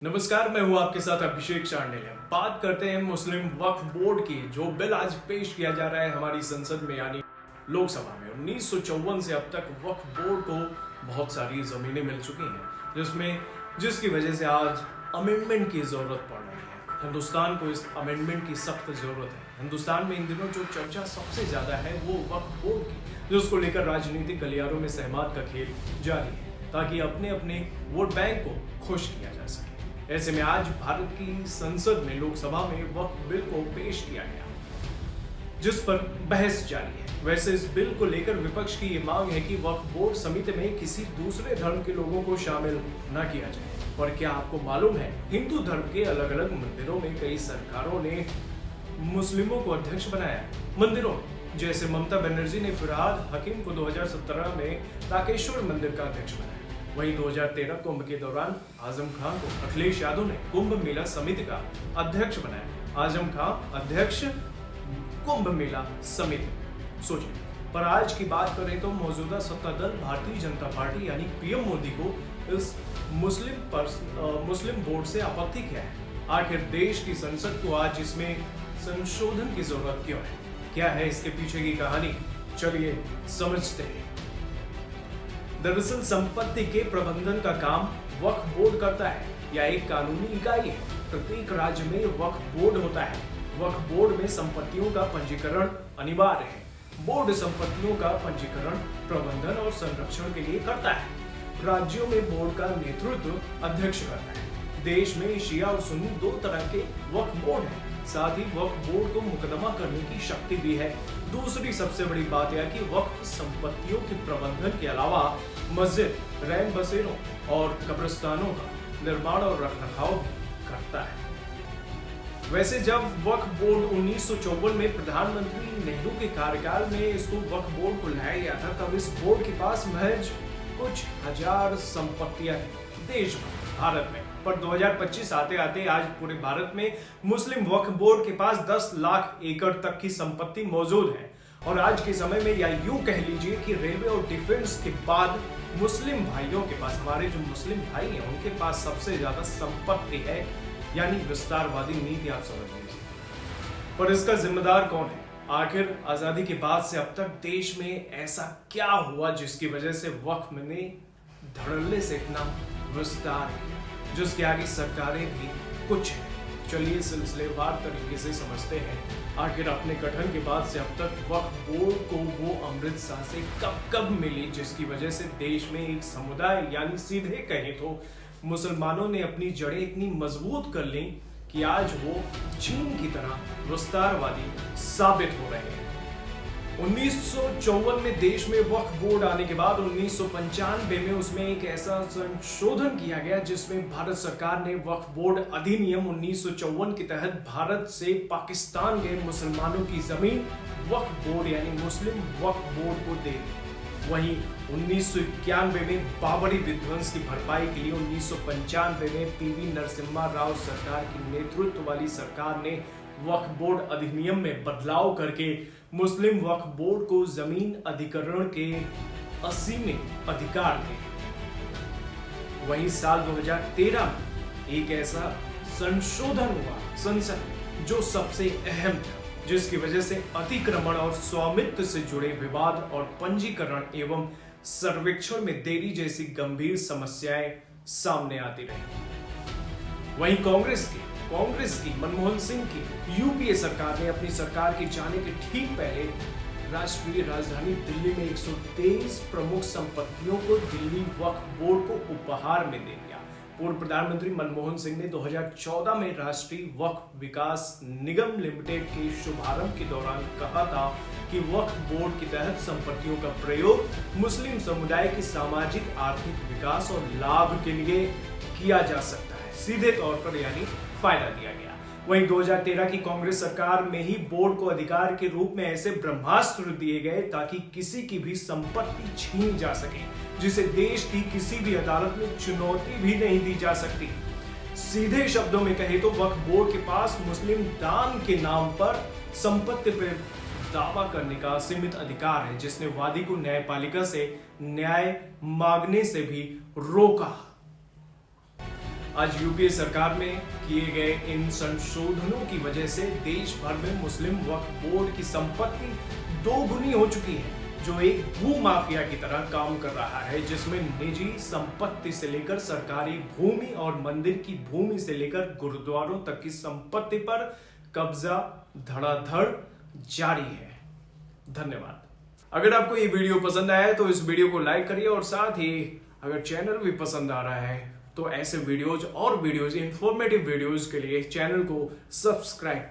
नमस्कार, मैं हूं आपके साथ अभिषेक चांडिल्य। बात करते हैं मुस्लिम वक्फ बोर्ड की, जो बिल आज पेश किया जा रहा है हमारी संसद में यानी लोकसभा में। 1954 से अब तक वक्फ बोर्ड को बहुत सारी जमीनें मिल चुकी हैं, जिसकी वजह से आज अमेंडमेंट की जरूरत पड़ रही है। हिंदुस्तान को इस अमेंडमेंट की सख्त जरूरत है। हिंदुस्तान में इन दिनों जो चर्चा सबसे ज्यादा है वो वक्फ बोर्ड की, जिसको लेकर राजनीतिक गलियारों में सहमत का खेल जारी है, ताकि अपने अपने वोट बैंक को खुश किया जा सके। ऐसे में आज भारत की संसद में लोकसभा में वक्फ बिल को पेश किया गया, जिस पर बहस जारी है। वैसे इस बिल को लेकर विपक्ष की ये मांग है कि वक्फ बोर्ड समिति में किसी दूसरे धर्म के लोगों को शामिल न किया जाए। और क्या आपको मालूम है, हिंदू धर्म के अलग अलग मंदिरों में कई सरकारों ने मुस्लिमों को अध्यक्ष बनाया। मंदिरों जैसे ममता बनर्जी ने फिरहाद हकीम को 2017 में ताकेश्वर मंदिर का अध्यक्ष बनाया। वहीं 2013 कुंभ के दौरान आजम खान को अखिलेश यादव ने कुंभ मेला समिति का अध्यक्ष बनाया। आजम खान अध्यक्ष कुंभ मेला समिति। सोचिए। पर आज की बात करें तो मौजूदा सत्ता दल भारतीय जनता पार्टी यानी पीएम मोदी को इस मुस्लिम बोर्ड से आपत्ति क्या है? आखिर देश की संसद को आज इसमें संशोधन की जरूरत क्यों है? क्या है इसके पीछे की कहानी? चलिए समझते हैं। दरअसल संपत्ति के प्रबंधन का काम वक्फ बोर्ड करता है या एक कानूनी इकाई है। प्रत्येक राज्य में वक्फ बोर्ड होता है। वक्फ बोर्ड में संपत्तियों का पंजीकरण अनिवार्य है। बोर्ड संपत्तियों का पंजीकरण, प्रबंधन और संरक्षण के लिए करता है। राज्यों में बोर्ड का नेतृत्व अध्यक्ष करता है। देश में शिया और सुन्नी दो तरह के वक्फ बोर्ड हैं। साथ ही वक्फ बोर्ड को मुकदमा करने की शक्ति भी है। दूसरी सबसे बड़ी बात यह कि वक्फ संपत्तियों के प्रबंधन के अलावा मस्जिद, रैन बसेरों और कब्रिस्तानों का निर्माण और रखरखाव भी करता है। वैसे जब वक्फ बोर्ड 1954 में प्रधानमंत्री नेहरू के कार्यकाल में इसको वक्फ बोर्ड को लाया गया था, तब इस बोर्ड के पास महज कुछ हजार संपत्तियां थी देश भारत में। पर 2025 आते आते आज पूरे भारत में मुस्लिम वक्फ बोर्ड के पास 10 लाख एकड़ तक की संपत्ति मौजूद है। और आज के समय में या यूं कह लीजिए कि रेलवे और डिफेंस के बाद मुस्लिम भाइयों के पास, हमारे जो मुस्लिम भाई हैं उनके पास सबसे ज्यादा संपत्ति है, यानी विस्तारवादी नीति आप समझ लीजिए। पर इसका जिम्मेदार कौन है? आखिर आजादी के बाद से अब तक देश में ऐसा क्या हुआ जिसकी वजह से वक्फ ने धड़ल्ले से इतना विस्तार किया, जिसके आगे सरकारें भी कुछ हैं? चलिए सिलसिलेवार तरीके से समझते हैं। आखिर अपने गठन के बाद से अब तक वक्फ बोर्ड को वो अमृत सांसें कब मिली, जिसकी वजह से देश में एक समुदाय यानी सीधे कहें तो मुसलमानों ने अपनी जड़ें इतनी मजबूत कर ली कि आज वो चीन की तरह विस्तारवादी साबित हो रहे हैं। 1954 में देश में वक्फ बोर्ड आने के बाद 1995 में उसमें एक ऐसा संशोधन किया गया जिसमें भारत सरकार ने वक्फ बोर्ड अधिनियम 1954 के तहत भारत से पाकिस्तान गए मुसलमानों की जमीन वक्फ बोर्ड यानी मुस्लिम वक्फ बोर्ड को दे दी। वहीं 1991 में बाबरी विध्वंस की भरपाई के लिए 1995 में पीवी नरसिम्हा राव सरकार की नेतृत्व वाली सरकार ने वक्फ बोर्ड अधिनियम में बदलाव करके मुस्लिम वक्फ बोर्ड को जमीन अधिग्रहण के असीमित अधिकार दिए। वहीं साल 2013 में एक ऐसा संशोधन हुआ संसद में जो सबसे अहम था, जिसकी वजह से अतिक्रमण और स्वामित्व से जुड़े विवाद और पंजीकरण एवं सर्वेक्षण में देरी जैसी गंभीर समस्याएं सामने आती रही। वहीं कांग्रेस की मनमोहन सिंह की यूपीए सरकार ने अपनी सरकार के जाने के ठीक पहले राष्ट्रीय राजधानी दिल्ली में 123 प्रमुख संपत्तियों को दिल्ली वक्फ बोर्ड को उपहार में दे दिया। पूर्व प्रधानमंत्री मनमोहन सिंह ने 2014 में राष्ट्रीय वक्फ विकास निगम लिमिटेड के शुभारंभ के दौरान कहा था कि वक्फ बोर्ड के तहत संपत्तियों का प्रयोग मुस्लिम समुदाय के सामाजिक आर्थिक विकास और लाभ के लिए किया जा सकता है, सीधे तौर पर यानी फायदा दिया गया। वहीं 2013 की कांग्रेस सरकार में ही बोर्ड को अधिकार के रूप में ऐसे ब्रह्मास्त्र दिए गए ताकि किसी की भी संपत्ति छीनी जा सके, जिसे देश की किसी भी अदालत में चुनौती भी नहीं दी जा सकती। सीधे शब्दों में कहे तो वक्फ बोर्ड के पास मुस्लिम दान के नाम पर संपत्ति पर दावा करने का असीमित अधिकार है, जिसने वादी को न्यायपालिका से न्याय मांगने से भी रोका। आज यूपीए सरकार में किए गए इन संशोधनों की वजह से देश भर में मुस्लिम वक्फ बोर्ड की संपत्ति दोगुनी हो चुकी है, जो एक भू माफिया की तरह काम कर रहा है, जिसमें निजी संपत्ति से लेकर सरकारी भूमि और मंदिर की भूमि से लेकर गुरुद्वारों तक की संपत्ति पर कब्जा धड़ाधड़ जारी है। धन्यवाद। अगर आपको ये वीडियो पसंद आया है तो इस वीडियो को लाइक करिए और साथ ही अगर चैनल भी पसंद आ रहा है तो ऐसे वीडियोज और वीडियोज इंफॉर्मेटिव वीडियोज के लिए चैनल को सब्सक्राइब